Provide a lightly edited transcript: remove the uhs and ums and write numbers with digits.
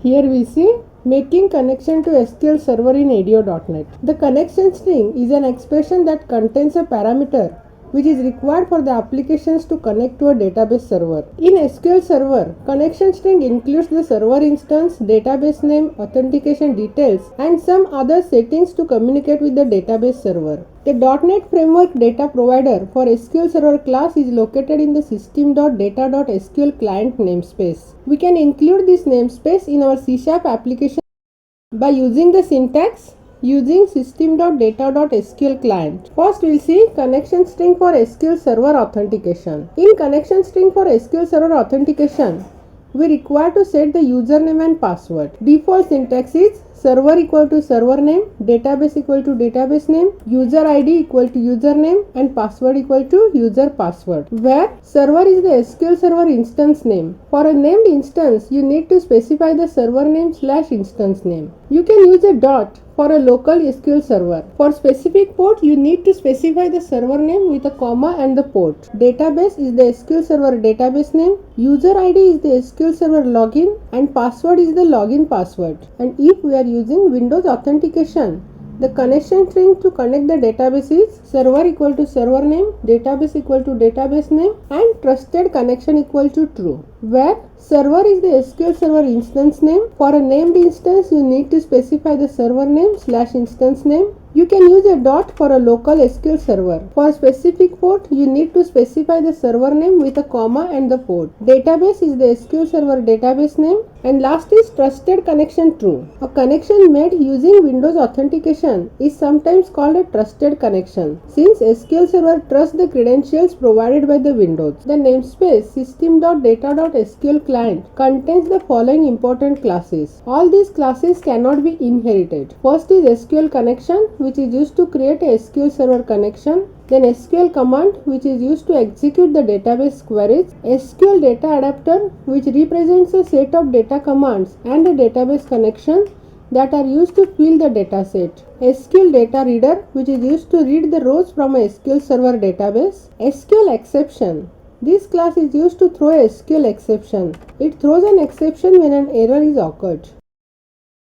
Here we see making connection to SQL Server in ADO.NET. The connection string is an expression that contains a parameter which is required for the applications to connect to a database server. In SQL Server, connection string includes the server instance, database name, authentication details, and some other settings to communicate with the database server. The .NET Framework data provider for SQL Server class is located in the system.data.sql client namespace. We can include this namespace in our C# application by using the syntax using system.data.sql client. First we'll see connection string for SQL Server authentication. In connection string for SQL Server authentication, we require to set the username and password. Default syntax is server equal to server name, database equal to database name, user ID equal to username, and password equal to user password, where server is the SQL Server instance name. For a named instance, you need to specify the server name / instance name. You can use a dot for a local SQL server. For specific port, you need to specify the server name with a comma and the port. Database is the SQL Server database name. User ID is the SQL Server login, and password is the login password. And if we are using Windows authentication, the connection string to connect the database is server equal to server name, database equal to database name, and trusted connection equal to true, where server is the SQL Server instance name. For a named instance, you need to specify the server name / instance name. You can use a dot for a local SQL server. For specific port, you need to specify the server name with a comma and the port. Database is the SQL Server database name. And last is trusted connection true. A connection made using Windows authentication is sometimes called a trusted connection, since SQL Server trusts the credentials provided by the Windows. The namespace system.data.sql client contains the following important classes. All these classes cannot be inherited. First is SQL connection, which is used to create a SQL Server connection. Then SQL command, which is used to execute the database queries. SQL data adapter, which represents a set of data commands and a database connection that are used to fill the dataset. SQL data reader, which is used to read the rows from a SQL Server database. SQL exception. This class is used to throw a SQL exception. It throws an exception when an error is occurred.